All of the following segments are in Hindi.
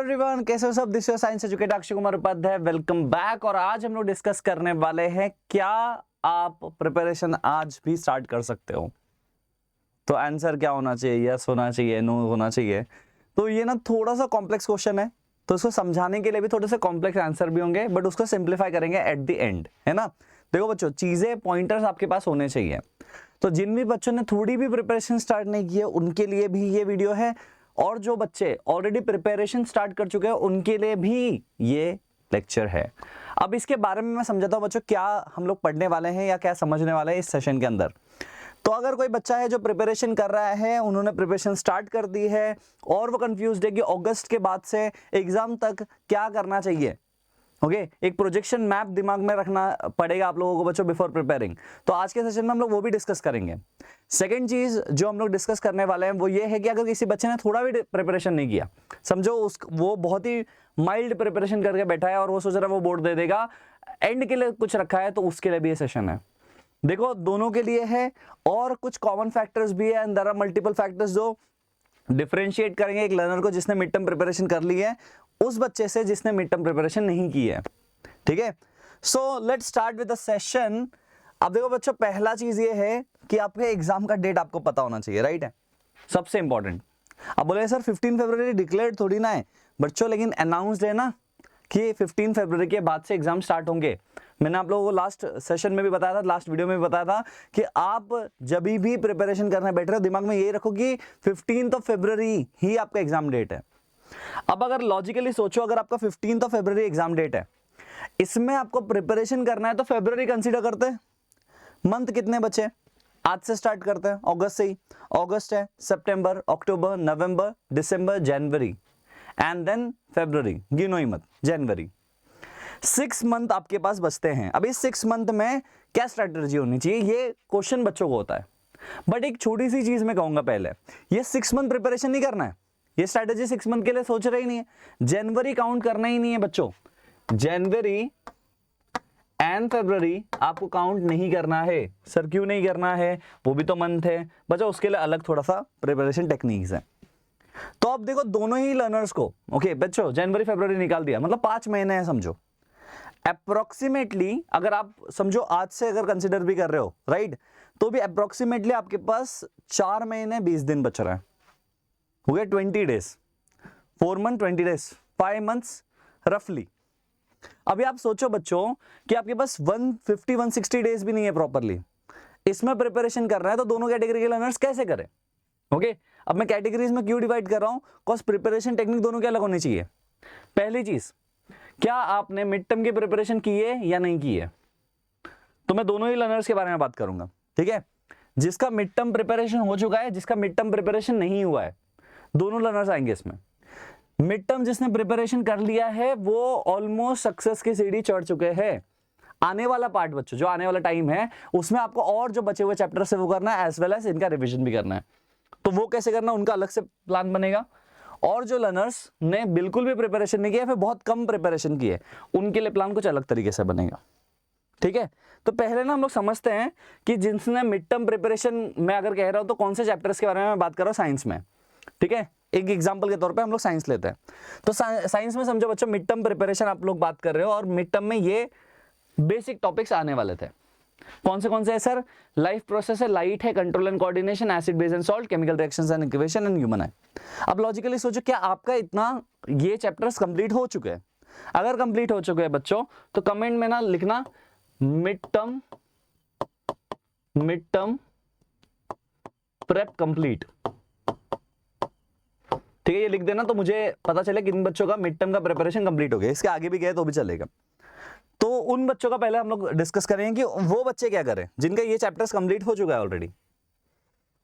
एवरीवन, कैसे हो सब। This is science educator Akshay Kumar Upadhyay, welcome back. और आज हम लोग डिस्कस करने वाले हैं क्या आप प्रिपरेशन आज भी स्टार्ट कर सकते हो। तो आंसर क्या होना चाहिए, यस होना चाहिए, नो होना चाहिए। तो ये ना थोड़ा सा कॉम्प्लेक्स क्वेश्चन है, तो उसको समझाने के लिए भी थोड़े से कॉम्प्लेक्स आंसर भी होंगे, बट उसको सिंप्लीफाई करेंगे एट द एंड, है ना। देखो बच्चों, चीजें पॉइंटर्स आपके पास होने चाहिए। तो जिन भी बच्चों ने थोड़ी भी प्रिपरेशन स्टार्ट नहीं की है उनके लिए भी ये वीडियो है, और जो बच्चे ऑलरेडी प्रिपरेशन स्टार्ट कर चुके हैं उनके लिए भी ये लेक्चर है। अब इसके बारे में मैं समझाता हूं बच्चों, क्या हम लोग पढ़ने वाले हैं या क्या समझने वाले हैं इस सेशन के अंदर। तो अगर कोई बच्चा है जो प्रिपरेशन कर रहा है, उन्होंने प्रिपरेशन स्टार्ट कर दी है और वो कंफ्यूज्ड है कि अगस्त के बाद से एग्जाम तक क्या करना चाहिए, ओके एक प्रोजेक्शन मैप दिमाग में रखना पड़ेगा आप लोगों को बच्चों बिफोर प्रिपेयरिंग। तो आज के सेशन में हम लोग वो भी डिस्कस करेंगे। सेकंड चीज जो हम लोग डिस्कस करने वाले हैं वो ये है कि अगर किसी बच्चे ने थोड़ा भी प्रिपरेशन नहीं किया, समझो वो बहुत ही माइल्ड प्रिपरेशन करके बैठा है और वो सोच रहा है वो बोर्ड दे देगा, एंड के लिए कुछ रखा है, तो उसके लिए भी ये सेशन है। देखो दोनों के लिए है, और कुछ कॉमन फैक्टर्स भी है, देयर आर मल्टीपल फैक्टर्स जो डिफरेंशिएट करेंगे एक लर्नर को जिसने मिड टर्म प्रिपरेशन कर ली है उस बच्चे से जिसने मिड टर्म प्रिपरेशन नहीं की है। ठीक है, so let's start with the session. अब देखो बच्चों, पहला चीज ये है कि आपके एग्जाम का डेट आपको पता होना चाहिए, राइट है, सबसे इंपॉर्टेंट। अब बोले सर 15 फरवरी डिक्लेयर थोड़ी ना है बच्चों, लेकिन अनाउंस्ड है ना कि 15 फरवरी के बाद से एग्जाम स्टार्ट होंगे। मैंने आप लोगों को लास्ट सेशन में भी बताया था, लास्ट वीडियो में भी बताया था कि आप जब भी प्रिपरेशन करने बैठ रहे हो दिमाग में ये रखो कि 15 फरवरी ही आपका एग्जाम डेट है। अब अगर लॉजिकली सोचो, अगर आपका 15 फरवरी एग्जाम डेट है, इसमें आपको प्रिपरेशन करना है तो फरवरी कंसीडर करते हैं। मंथ कितने बचे, आज से स्टार्ट करते हैं, अगस्त से ही। अगस्त है, सितंबर, अक्टूबर, नवंबर, दिसंबर, जनवरी एंड देन फरवरी, गिनो ही मत, जनवरी। 6 मंथ आपके पास बचते हैं। अब इस 6 मंथ में क्या स्ट्रेटजी होनी चाहिए, ये क्वेश्चन बच्चों को होता है। बट एक छोटी सी चीज मैं कहूंगा, पहले ये 6 मंथ प्रिपरेशन नहीं करना है, ये स्ट्रेटजी 6 मंथ के लिए सोच रहे ही नहीं है। जनवरी काउंट करना ही नहीं है बच्चों, जनवरी एंड फरवरी आपको काउंट नहीं करना है। सर क्यों नहीं करना है, वो भी तो मंथ है बच्चों, उसके लिए अलग थोड़ा सा प्रिपरेशन टेक्निक्स है। तो अब देखो दोनों ही लर्नर्स को, ओके बच्चों जनवरी फरवरी निकाल दिया, मतलब 5 महीने हैं समझो अप्रोक्सीमेटली। अगर आप समझो आज से अगर कंसिडर भी कर रहे हो, राइट, तो भी अप्रोक्सीमेटली आपके पास 4 महीने 20 दिन बच रहा है, हो गया 20 डेज, 4 मंथ 20 डेज, 5 मंथ्स रफली। अभी आप सोचो बच्चों कि आपके पास 150-160 डेज भी नहीं है प्रॉपरली, इसमें प्रिपरेशन करना है, तो दोनों कैटेगरी के लर्नर्स कैसे करें। ओके अब मैं कैटेगरीज में क्यों डिवाइड कर रहा हूं, बिकॉज़ प्रिपरेशन टेक्निक दोनों के अलग होनी चाहिए। पहली चीज, क्या आपने मिड टर्म की प्रिपरेशन की है या नहीं की है, तो मैं दोनों ही लर्नर्स के बारे में बात करूंगा। ठीक है, जिसका मिड टर्म प्रिपरेशन हो चुका है, जिसका मिड टर्म प्रिपरेशन नहीं हुआ है, दोनों लर्नर्स आएंगे इसमें। मिड टर्म जिसने प्रिपरेशन कर लिया है वो ऑलमोस्ट सक्सेस की सीढ़ी चढ़ चुके हैं। आने वाला पार्ट बच्चों, जो आने वाला टाइम है उसमें आपको और जो बचे हुए चैप्टर से वो करना है, एज वेल एज इनका रिवीजन भी करना है। तो वो कैसे करना, उनका अलग से प्लान बनेगा। और जो लर्नर्स ने बिल्कुल भी प्रिपरेशन नहीं किया, फिर बहुत कम प्रिपरेशन की है, उनके लिए प्लान कुछ अलग तरीके से बनेगा। ठीक है, तो पहले ना हम लोग समझते हैं कि जिसने मिड टर्म प्रिपरेशन, मैं अगर कह रहा हूं तो कौन से चैप्टर्स के बारे में मैं बात कर रहा हूं, साइंस में। ठीक है, एक एग्जांपल के तौर पे हम लोग साइंस लेते हैं। तो साइंस में समझो बच्चों मिड टर्म प्रिपरेशन आप लोग बात कर रहे हो, और मिड टर्म में ये बेसिक टॉपिक्स आने वाले थे। कौन से है सर, लाइफ प्रोसेस है, लाइट है, control and coordination, acid base and salt, chemical reactions and equation and human है। अब लॉजिकली सोचो, क्या आपका इतना ये चैप्टर्स कंप्लीट हो चुके हैं? अगर कंप्लीट हो चुके हैं बच्चों, तो कमेंट में ना लिखना मिड टर्म प्रेप कंप्लीट। ठीक है, ये लिख देना तो मुझे पता चले किन बच्चों का मिड टर्म का प्रिपरेशन कंप्लीट हो गया। इसके आगे भी गए तो भी चलेगा। तो उन बच्चों का पहले हम लोग डिस्कस करेंगे कि वो बच्चे क्या करें जिनका ये चैप्टर्स कंप्लीट हो चुका है ऑलरेडी।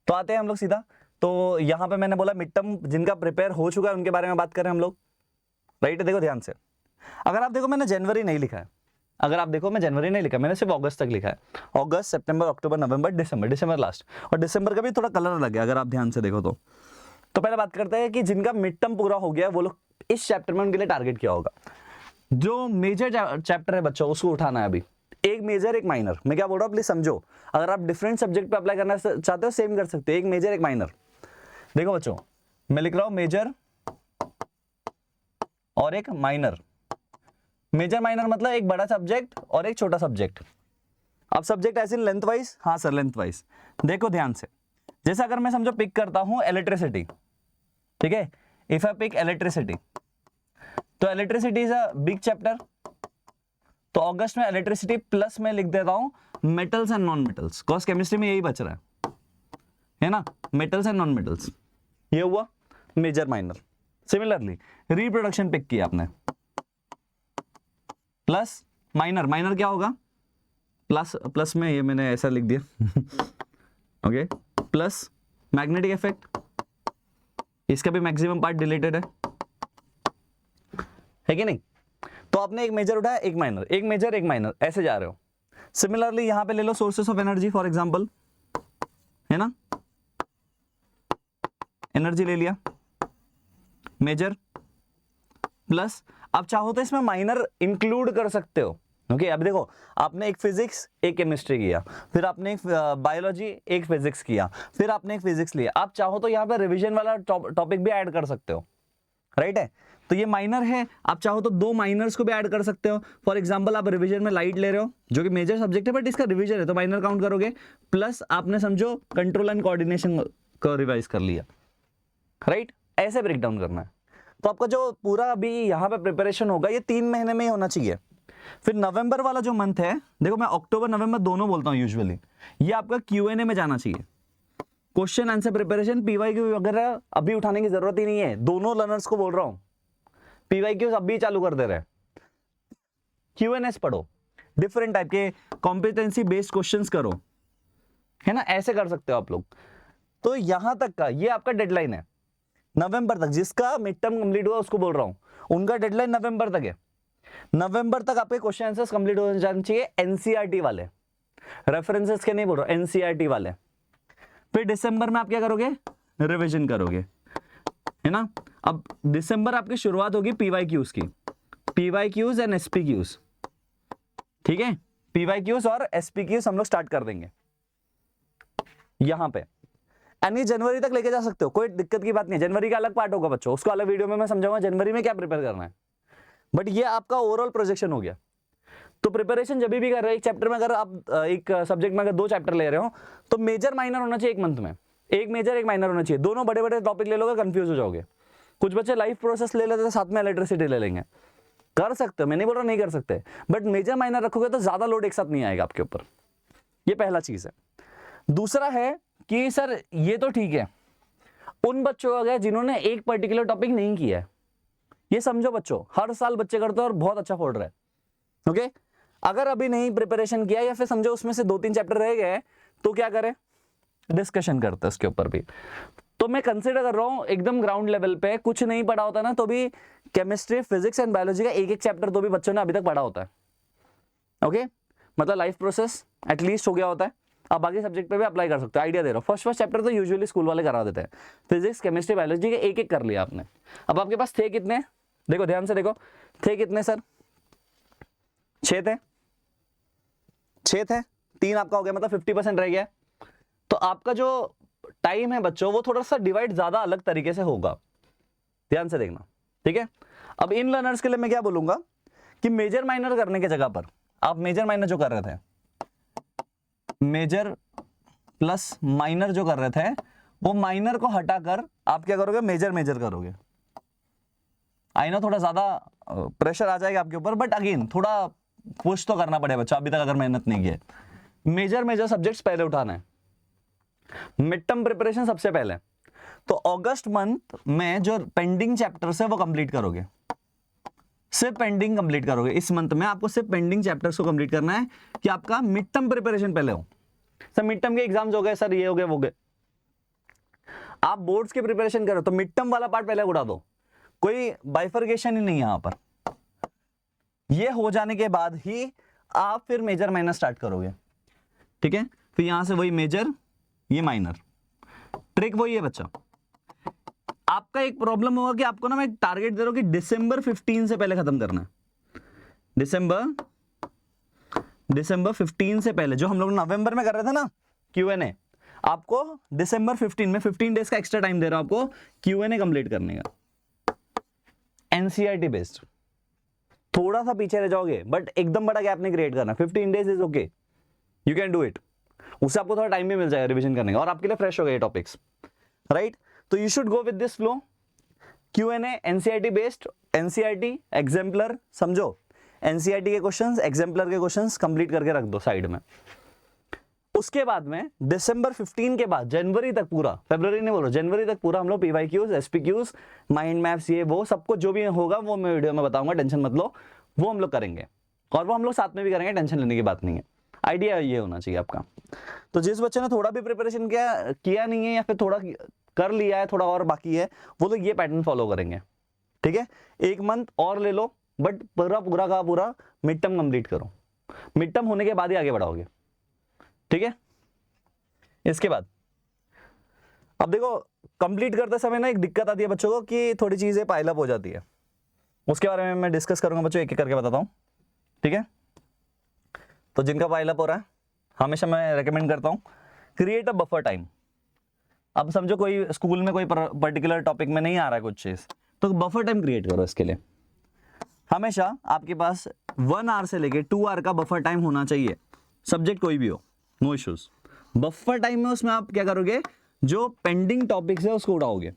तो आते हैं हम लोग सीधा, तो यहां पे मैंने बोला मिड टर्म जिनका प्रिपेयर हो चुका है उनके बारे में बात करें हम लोग, राइट। देखो ध्यान से, अगर आप देखो मैंने जनवरी नहीं लिखा है, अगर आप देखो मैं जनवरी नहीं लिखा, मैंने सिर्फ अगस्त तक लिखा है। अगस्त, सितंबर, अक्टूबर, नवंबर, दिसंबर लास्ट, और दिसंबर का भी थोड़ा कलर अलग है अगर आप ध्यान से देखो तो पहले बात करते हैं कि जिनका मिड टर्म पूरा हो गया वो लोग इस चैप्टर में उनके लिए टारगेट क्या होगा। जो मेजर चैप्टर है बच्चों उसको उठाना है अभी, एक मेजर एक माइनर। मैं क्या बोल रहा हूँ प्लीज समझो, अगर आप डिफरेंट सब्जेक्ट पे अप्लाई करना चाहते हो सेम कर सकते हो, एक मेजर एक माइनर। देखो बच्चों मैं लिख रहा हूं मेजर और एक माइनर। मेजर माइनर मतलब एक बड़ा सब्जेक्ट और एक छोटा सब्जेक्ट। अब सब्जेक्ट ऐसे लेंथ वाइज, हाँ सर लेंथ वाइज। देखो ध्यान से, जैसे अगर मैं समझो पिक करता हूं इलेक्ट्रिसिटी, ठीक है, इफ आई पिक इलेक्ट्रिसिटी, तो electricity is a big chapter, तो अगस्त में इलेक्ट्रिसिटी प्लस में लिख देता हूं metals and non metals, cause chemistry में यही बच रहा है ना, मेटल्स एंड नॉन मेटल्स। ये हुआ major minor. Similarly reproduction pick किया आपने, प्लस माइनर, माइनर क्या होगा, प्लस, प्लस में ये मैंने ऐसा लिख दिया ओके, प्लस मैग्नेटिक इफेक्ट, इसका भी मैक्सिमम पार्ट डिलीटेड है कि नहीं। तो आपने एक मेजर उठाया, एक माइनर, एक मेजर एक माइनर, ऐसे जा रहे हो। सिमिलरली यहां पे ले लो sources of energy for example, है ना, एनर्जी ले लिया, मेजर प्लस, अब चाहो तो इसमें माइनर इंक्लूड कर सकते हो। ओके अब देखो, आपने एक फिजिक्स एक केमिस्ट्री किया, फिर आपने एक बायोलॉजी एक फिजिक्स किया, फिर आपने एक फिजिक्स लिया, आप चाहो तो यहाँ पे रिवीजन वाला टॉपिक भी ऐड कर सकते हो, राइट है। तो ये माइनर है, आप चाहो तो दो माइनर्स को भी ऐड कर सकते हो। फॉर एग्जांपल आप रिवीजन में लाइट ले रहे हो, जो कि मेजर सब्जेक्ट है बट इसका रिवीजन है, तो माइनर काउंट करोगे, प्लस आपने समझो कंट्रोल एंड कोऑर्डिनेशन को रिवाइज कर लिया, राइट। ऐसे ब्रेक डाउन करना है। तो आपका जो पूरा अभी यहाँ पे प्रिपरेशन होगा ये 3 महीने में ही होना चाहिए। फिर नवंबर वाला जो मंथ है, देखो मैं अक्टूबर नवंबर दोनों बोलता हूँ यूजुअली, ये आपका Q&A में जाना चाहिए। क्वेश्चन आंसर प्रिपरेशन PYQ वगैरह अभी उठाने की जरूरत ही नहीं है, दोनों लर्नर्स को बोल रहा हूँ। PYQ अभी चालू कर दे रहे हैं, Q&As पढ़ो, डिफरेंट टाइप के कॉम्पिटेंसी बेस्ड क्वेश्चंस करो, है ना, ऐसे कर सकते हो आप लोग। तो यहां तक का ये आपका डेडलाइन है नवंबर तक, जिसका मिड टर्म कंप्लीट हुआ उसको बोल रहा हूं, उनका डेडलाइन नवंबर तक है। नवंबर तक आपके क्वेश्चन आंसर्स कंप्लीट हो जाने चाहिए, एनसीईआरटी वाले, रेफरेंसेस के नहीं बोल रहा हूं, एनसीईआरटी वाले। फिर दिसंबर में आप क्या करोगे, रिवीजन करोगे, है ना। अब दिसंबर आपकी शुरुआत होगी PYQs की, PYQs एंड SPQs, ठीक है, PYQs और SPQs हम लोग स्टार्ट कर देंगे यहां पे, यानी जनवरी तक लेके जा सकते हो, कोई दिक्कत की बात नहीं है। जनवरी का अलग पार्ट होगा बच्चों, उसको अलग वीडियो में मैं समझाऊंगा जनवरी में क्या प्रिपेयर करना है, बट ये आपका ओवरऑल प्रोजेक्शन हो गया। तो प्रिपरेशन जब भी कर रहे हो, एक चैप्टर में अगर आप एक सब्जेक्ट में अगर 2 चैप्टर ले रहे हो, तो मेजर माइनर होना चाहिए एक मंथ में, एक मेजर एक माइनर होना चाहिए। दोनों बड़े बड़े टॉपिक ले लोगे कंफ्यूज हो जाओगे। कुछ बच्चे लाइफ प्रोसेस ले लेते हैं, साथ में इलेक्ट्रिसिटी ले लेंगे, कर सकते हो, मैं नहीं बोल रहा नहीं कर सकते, बट मेजर माइनर रखोगे तो ज्यादा लोड एक साथ नहीं आएगा आपके ऊपर। ये पहला चीज है। दूसरा है कि सर ये तो ठीक है, उन बच्चों का क्या जिन्होंने एक पर्टिकुलर टॉपिक नहीं किया है, ये समझो बच्चों हर साल बच्चे करते हैं और बहुत अच्छा फोड़ रहे हैं। ओके अगर अभी नहीं प्रिपरेशन किया या फिर समझो उसमें से 2-3 चैप्टर रह गए, तो क्या करें, डिस्कशन करते हैं उसके ऊपर भी। तो मैं कंसीडर कर रहा हूं एकदम ग्राउंड लेवल पे, कुछ नहीं पढ़ा होता ना तो भी केमिस्ट्री फिजिक्स एंड बायोलॉजी का एक चैप्टर तो भी बच्चों ने अभी तक पढ़ा होता है। ओके मतलब लाइफ प्रोसेस एटलीस्ट हो गया होता है। आप बाकी सब्जेक्ट पे भी अप्लाई कर सकते हो, आइडिया दे रहा हूं। फर्स्ट चैप्टर तो यूजुअली स्कूल वाले करा देते हैं, फिजिक्स केमिस्ट्री बायोलॉजी के एक कर लिया आपने। अब आपके पास थे कितने, देखो ध्यान से देखो, थे कितने सर, 6 थे, 6 थे, 3 आपका हो गया, मतलब 50% रह गया। तो आपका जो टाइम है बच्चों वो थोड़ा सा डिवाइड ज्यादा अलग तरीके से होगा, ध्यान से देखना, ठीक है। अब इन लर्नर्स के लिए मैं क्या बोलूंगा कि मेजर माइनर करने की जगह पर आप मेजर माइनर जो कर रहे थे, मेजर प्लस माइनर जो कर रहे थे, वो माइनर को हटाकर आप क्या करोगे, मेजर मेजर करोगे। आई नो थोड़ा ज्यादा प्रेशर आ जाएगा आपके ऊपर, बट अगेन थोड़ा पुश तो करना पड़ेगा बच्चा, अभी तक अगर मेहनत नहीं किया। मेजर मेजर सब्जेक्ट्स पहले उठाना है, मिड टर्म प्रिपरेशन सबसे पहले। तो अगस्त मंथ में जो पेंडिंग चैप्टर्स है वो कंप्लीट करोगे, सिर्फ पेंडिंग कंप्लीट करोगे। इस मंथ में आपको सिर्फ पेंडिंग चैप्टर्स को कंप्लीट करना है कि आपका मिड टर्म प्रिपरेशन पहले हो। सर मिड टर्म के एग्जाम्स हो गए सर, ये हो गए वो गए, आप बोर्ड्स की प्रिपरेशन करो तो मिड टर्म वाला पार्ट पहले उड़ा दो, कोई बाइफर्केशन ही नहीं है यहां पर। ये हो जाने के बाद ही आप फिर मेजर माइनर स्टार्ट करोगे, ठीक है। फिर यहां से वही मेजर, ये माइनर, ट्रिक वही है बच्चा। आपका एक प्रॉब्लम होगा कि आपको ना मैं एक टारगेट दे रहा हूं कि दिसंबर 15 से पहले खत्म करना है। दिसंबर 15 से पहले, जो हम लोग नवंबर में कर रहे थे ना Q&A, आपको दिसंबर 15 में 15 डेज का एक्स्ट्रा टाइम दे रहा हूं आपको Q&A कंप्लीट करने का। एनसीईआरटी बेस्ड, थोड़ा सा पीछे रह जाओगे बट एकदम बड़ा गैप नहीं क्रिएट करना, 15 days is okay, you can do it, उससे आपको थोड़ा टाइम भी मिल जाएगा रिवीजन करने का और आपके लिए फ्रेश हो गए टॉपिक्स, राइट। तो you should go with this flow, Q&A NCERT based, NCERT exemplar, समझो एनसीईआरटी के क्वेश्चंस, एग्जाम्पलर के क्वेश्चंस कंप्लीट करके रख दो साइड में। उसके बाद में दिसंबर 15 के बाद जनवरी तक पूरा, फरवरी नहीं बोल रहा, जनवरी तक पूरा हम लोग PYQs, SPQs, माइंड मैप्स, ये वो सबको जो भी होगा वो मैं वीडियो में बताऊंगा, टेंशन मत लो, वो हम लोग करेंगे और वो हम लोग साथ में भी करेंगे, टेंशन लेने की बात नहीं है। आइडिया ये होना चाहिए आपका। तो जिस बच्चे ने थोड़ा भी प्रिपरेशन किया नहीं है या फिर थोड़ा कर लिया है, थोड़ा और बाकी है, वो लोग ये पैटर्न फॉलो करेंगे, ठीक है। 1 मंथ और ले लो बट पूरा का पूरा मिड टर्म कंप्लीट करो, मिड टर्म होने के बाद ही आगे बढ़ाओगे, ठीक है। इसके बाद अब देखो कंप्लीट करते समय ना एक दिक्कत आती है बच्चों को कि थोड़ी चीजें पाइल अप हो जाती है, उसके बारे में मैं डिस्कस करूंगा बच्चों, एक एक करके बताता हूं, ठीक है। तो जिनका पाइल अप हो रहा है हमेशा मैं रेकमेंड करता हूं क्रिएट अ बफर टाइम। अब समझो कोई स्कूल में कोई पर्टिकुलर टॉपिक में नहीं आ रहा है कुछ चीज, तो बफर टाइम क्रिएट करो। इसके लिए हमेशा आपके पास 1 आवर से लेके 2 आवर का बफर टाइम होना चाहिए, सब्जेक्ट कोई भी हो, नो इश्यूज। बफर टाइम में उसमें आप क्या करोगे, जो पेंडिंग टॉपिक्स है उसको उड़ाओगे,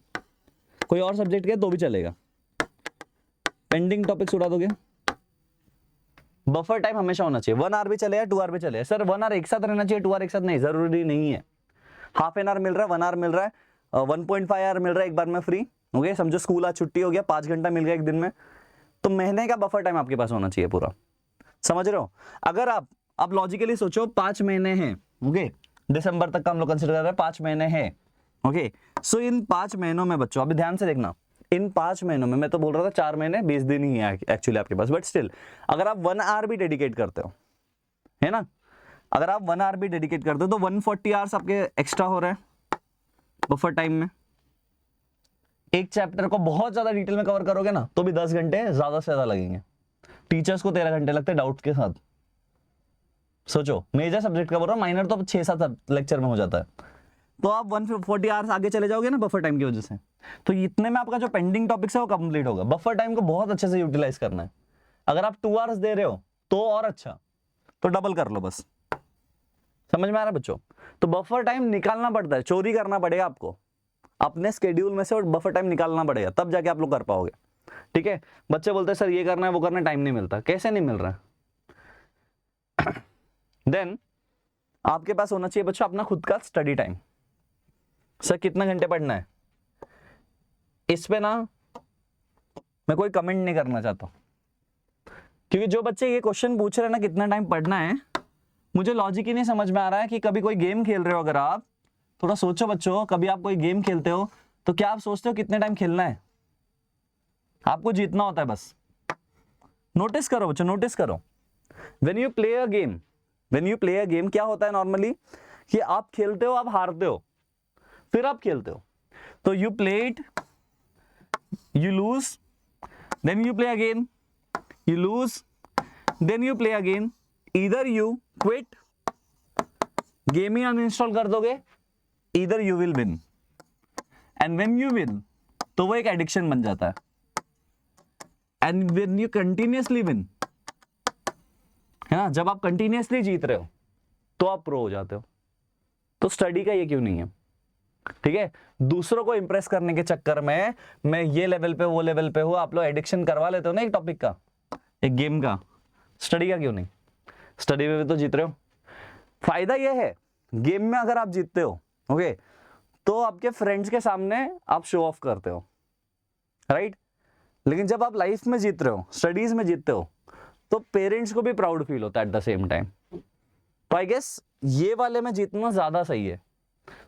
कोई और सब्जेक्ट के तो भी चलेगा, पेंडिंग टॉपिक्स उड़ा दोगे। बफर टाइम हमेशा होना चाहिए, 1 आवर भी चलेगा, 2 आवर भी चलेगा। सर 1 आवर एक साथ रहना चाहिए, 2 आवर एक साथ नहीं, जरूरी नहीं है। हाफ एन आवर मिल रहा है, 1 आवर मिल रहा है, 1.5 आवर मिल रहा है एक बार में फ्री, ओके। समझो स्कूल आज छुट्टी हो गया, 5 घंटा मिल गया एक दिन में, तो महीने का बफर टाइम आपके पास होना चाहिए पूरा, समझ रहे हो। अगर आप लॉजिकली सोचो 5 महीने हैं, ओके, दिसंबर तक का हम लोग कंसिडर कर रहे हैं, 5 महीने हैं, ओके। सो इन 5 महीनों में बच्चों अभी ध्यान से देखना, इन 5 महीनों में मैं तो बोल रहा था 4 महीने 20 दिन ही है एक्चुअली आपके पास, बट स्टिल अगर आप 1 आवर भी डेडिकेट करते हो, है ना, अगर आप 1 आवर भी डेडिकेट करते हो तो 140 आवर्स आपके एक्स्ट्रा हो रहे हैं बफर टाइम में। एक चैप्टर को बहुत ज्यादा डिटेल में कवर करोगे ना तो भी 10 घंटे ज्यादा से ज्यादा लगेंगे, टीचर्स को 13 घंटे लगते हैं डाउट के साथ। सोचो मेजर सब्जेक्ट का बोल रहा हूं, माइनर तो 6-7 लेक्चर में हो जाता है, तो आप 140 आवर्स आगे चले जाओगे ना बफर टाइम की वजह से, तो इतने में आपका जो पेंडिंग टॉपिक्स है वो कंप्लीट होगा। बफर टाइम को बहुत अच्छे से यूटिलाइज करना है, अगर आप 2 आवर्स दे रहे हो तो और अच्छा, तो डबल कर लो बस, समझ में आ रहा है बच्चों। तो बफर टाइम निकालना पड़ता है, चोरी करना पड़ेगा आपको, अपने स्केड्यूल में से बफर टाइम निकालना पड़ेगा, तब जाके आप लोग कर पाओगे, ठीक है। बच्चे बोलते हैं सर ये करना है वो करना है, टाइम नहीं मिलता, कैसे नहीं मिल रहा है। देन आपके पास होना चाहिए बच्चों अपना खुद का स्टडी टाइम। सर कितना घंटे पढ़ना है, इस पे ना मैं कोई कमेंट नहीं करना चाहता, क्योंकि जो बच्चे ये क्वेश्चन पूछ रहे हैं ना कितना टाइम पढ़ना है, मुझे लॉजिक ही नहीं समझ में आ रहा है कि कभी कोई गेम खेल रहे हो, अगर आप थोड़ा सोचो बच्चों, कभी आप कोई गेम खेलते हो तो क्या आप सोचते हो कितने टाइम खेलना है, आपको जीतना होता है बस। नोटिस करो बच्चों, नोटिस करो, when you play a game, when you play a game क्या होता है नॉर्मली कि आप खेलते हो, आप हारते हो, फिर आप खेलते हो, तो you play it, you lose, then you play again, you lose, then you play again, either you quit, game he uninstall कर दोगे, either you will win, and when you win तो वो एक एडिक्शन बन जाता है, and when you continuously win, है ना, जब आप कंटिन्यूसली जीत रहे हो तो आप प्रो हो जाते हो। तो स्टडी का ये क्यों नहीं है, ठीक है। दूसरों को इंप्रेस करने के चक्कर में मैं ये लेवल पे वो लेवल पे हूं, आप लोग एडिक्शन करवा लेते हो ना एक टॉपिक का, एक गेम का, स्टडी का क्यों नहीं। स्टडी में भी तो जीत रहे हो। फायदा ये है गेम में अगर आप जीतते हो, ओके, तो आपके फ्रेंड्स के सामने आप शो ऑफ करते हो, राइट। लेकिन जब आप लाइफ में जीत रहे हो, स्टडीज में जीतते हो, तो पेरेंट्स को भी प्राउड फील होता है एट द सेम टाइम। तो आई गेस ये वाले में जीतना ज्यादा सही है।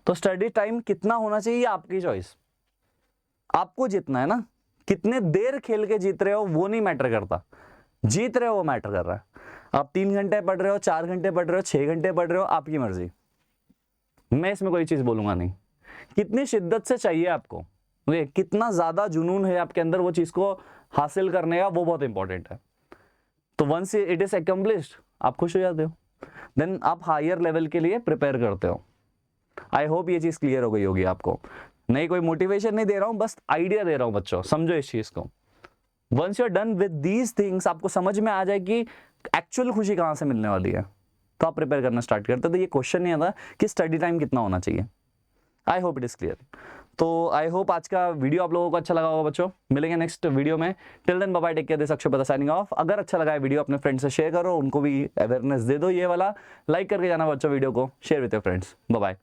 तो स्टडी टाइम कितना होना चाहिए आपकी चॉइस, आपको जीतना है ना, कितने देर खेल के जीत रहे हो वो नहीं मैटर करता, जीत रहे हो वो मैटर कर रहा है। आप 3 घंटे पढ़ रहे हो, 4 घंटे पढ़ रहे हो, 6 घंटे पढ़ रहे हो, आपकी मर्जी, मैं इसमें कोई चीज बोलूंगा नहीं। कितनी शिद्दत से चाहिए आपको, कितना ज्यादा जुनून है आपके अंदर वो चीज को हासिल करने का, वो बहुत इंपॉर्टेंट है। तो वंस इट इज अकम्प्लिश्ड आप खुश हो जाते हो, देन आप हायर लेवल के लिए प्रिपेयर करते हो। आई होप ये चीज क्लियर हो गई होगी आपको। नहीं कोई मोटिवेशन नहीं दे रहा हूं, बस आइडिया दे रहा हूं बच्चों, समझो इस चीज को, once you are done with these things, आपको समझ में आ जाए कि एक्चुअल खुशी कहाँ से मिलने वाली है, तो आप प्रिपेयर करना स्टार्ट करते। तो ये क्वेश्चन नहीं आता कि स्टडी टाइम कितना होना चाहिए। I hope it is clear. तो आई होप आज का वीडियो आप लोगों को अच्छा लगा होगा बच्चों। मिलेंगे नेक्स्ट वीडियो में। Till then bye bye, take care, this Akshay signing off. अगर अच्छा लगा है वीडियो अपने फ्रेंड्स से शेयर करो, उनको भी अवेयरनेस दे दो ये वाला। लाइक करके जाना बच्चों वीडियो को, share with your friends. Bye bye.